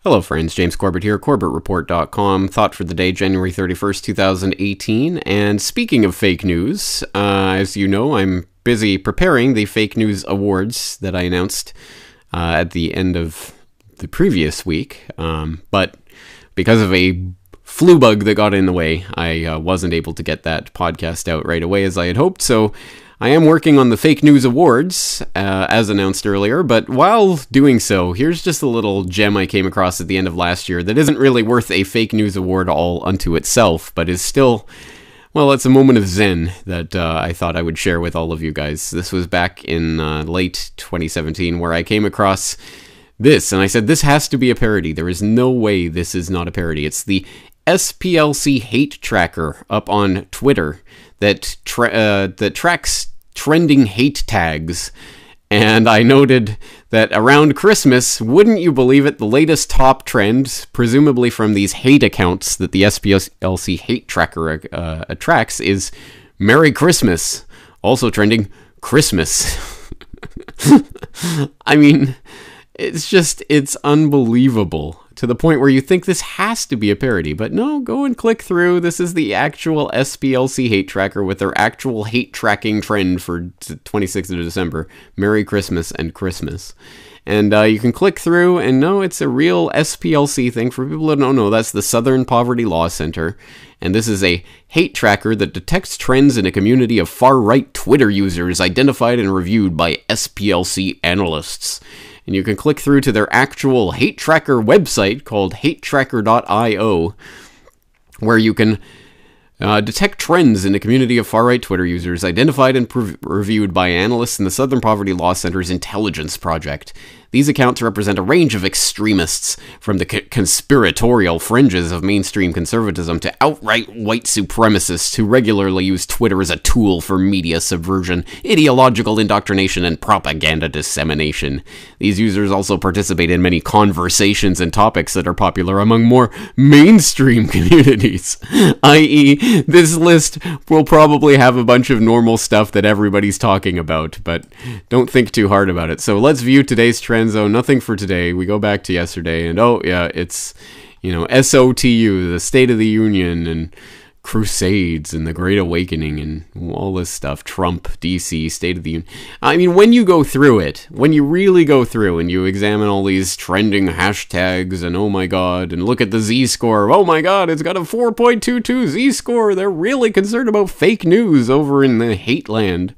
Hello friends, James Corbett here, CorbettReport.com. Thought for the day, January 31st, 2018. And speaking of fake news, as you know, I'm busy preparing the fake news awards that I announced at the end of the previous week. But because of a flu bug that got in the way, I wasn't able to get that podcast out right away as I had hoped. So I am working on the Fake News Awards, as announced earlier, but while doing so, here's just a little gem I came across at the end of last year that isn't really worth a Fake News Award all unto itself, but is still, well, it's a moment of zen that I thought I would share with all of you guys. This was back in late 2017, where I came across this, and I said, this has to be a parody. There is no way this is not a parody. It's the SPLC hate tracker up on Twitter that tracks trending hate tags. And I noted that around Christmas, wouldn't you believe it, the latest top trend, presumably from these hate accounts that the SPLC hate tracker attracts, is Merry Christmas. Also trending Christmas. I mean, it's unbelievable. To the point where you think this has to be a parody, but no, go and click through. This is the actual SPLC hate tracker with their actual hate tracking trend for 26th of December. Merry Christmas and Christmas. And you can click through, and no, it's a real SPLC thing. For people that don't know, that's the Southern Poverty Law Center. And this is a hate tracker that detects trends in a community of far-right Twitter users identified and reviewed by SPLC analysts. And you can click through to their actual hate tracker website called hatetracker.io, where you can detect trends in a community of far-right Twitter users identified and reviewed by analysts in the Southern Poverty Law Center's intelligence project. These accounts represent a range of extremists, from the conspiratorial fringes of mainstream conservatism to outright white supremacists who regularly use Twitter as a tool for media subversion, ideological indoctrination, and propaganda dissemination. These users also participate in many conversations and topics that are popular among more mainstream communities, i.e., this list will probably have a bunch of normal stuff that everybody's talking about, but don't think too hard about it. So let's view today's trends. So nothing for today. We go back to yesterday, and oh yeah, it's, you know, SOTU, the State of the Union, and Crusades, and the Great Awakening, and all this stuff. Trump, DC, State of the Union. I mean, when you go through it, when you really go through and you examine all these trending hashtags, and oh my god, and look at the Z-score, oh my god, it's got a 4.22 Z-score. They're really concerned about fake news over in the hate land.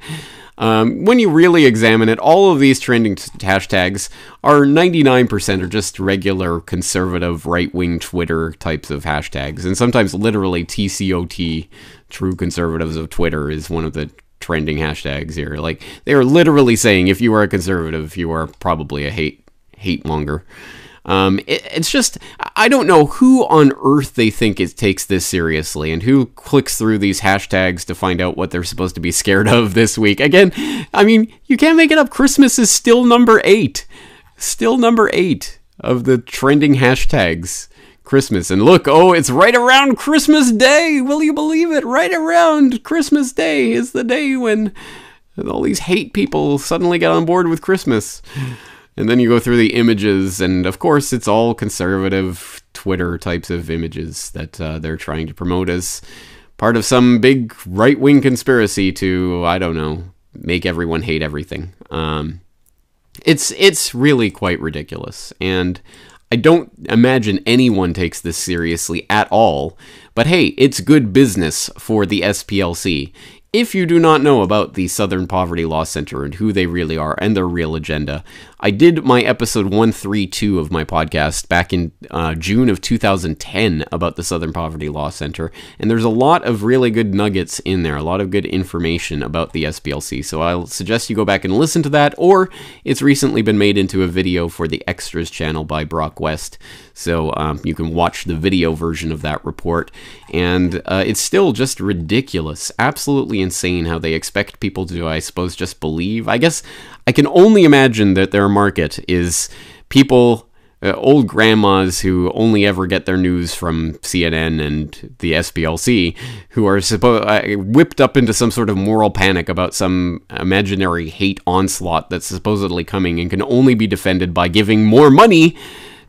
When you really examine it, all of these trending hashtags are 99% are just regular conservative right-wing Twitter types of hashtags. And sometimes literally TCOT, True Conservatives of Twitter, is one of the trending hashtags here. Like, they are literally saying if you are a conservative, you are probably a hate monger. It's just, I don't know who on earth they think it takes this seriously, and who clicks through these hashtags to find out what they're supposed to be scared of this week. Again, I mean, you can't make it up. Christmas is still number 8. Still number 8 of the trending hashtags. Christmas. And look, oh, it's right around Christmas Day. Will you believe it? Right around Christmas Day is the day when all these hate people suddenly get on board with Christmas. And then you go through the images, and of course it's all conservative Twitter types of images that they're trying to promote as part of some big right-wing conspiracy to, I don't know, make everyone hate everything. It's really quite ridiculous, and I don't imagine anyone takes this seriously at all. But hey, it's good business for the SPLC. If you do not know about the Southern Poverty Law Center and who they really are and their real agenda, I did my episode 132 of my podcast back in June of 2010 about the Southern Poverty Law Center, and there's a lot of really good nuggets in there, a lot of good information about the SPLC, so I'll suggest you go back and listen to that, or it's recently been made into a video for the Extras channel by Brock West, so you can watch the video version of that report, and it's still just ridiculous, absolutely insane how they expect people to, I suppose, just believe. I guess I can only imagine that their market is people, old grandmas who only ever get their news from CNN and the SPLC, who are whipped up into some sort of moral panic about some imaginary hate onslaught that's supposedly coming and can only be defended by giving more money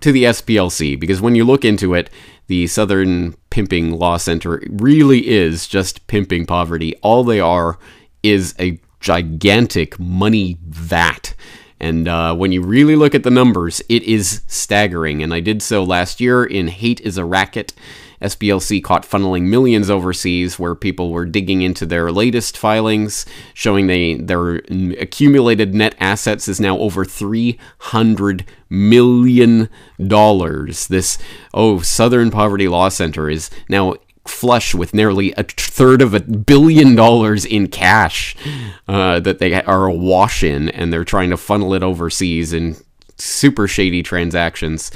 to the SPLC, because when you look into it, the Southern Pimping Law Center really is just pimping poverty. All they are is a gigantic money vat. And when you really look at the numbers, it is staggering. And I did so last year in Hate is a Racket. SPLC caught funneling millions overseas, where people were digging into their latest filings, showing their accumulated net assets is now over $300 million. This, Southern Poverty Law Center is now flush with nearly $1/3 billion in cash that they are awash in, and they're trying to funnel it overseas in super shady transactions.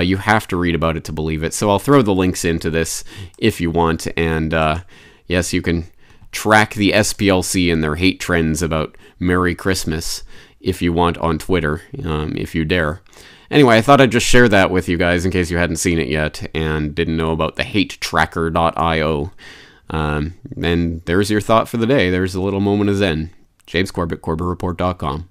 You have to read about it to believe it. So I'll throw the links into this if you want. And yes, you can track the SPLC and their hate trends about Merry Christmas if you want on Twitter, if you dare. Anyway, I thought I'd just share that with you guys in case you hadn't seen it yet and didn't know about the hatetracker.io. And there's your thought for the day. There's a little moment of zen. James Corbett, CorbetReport.com.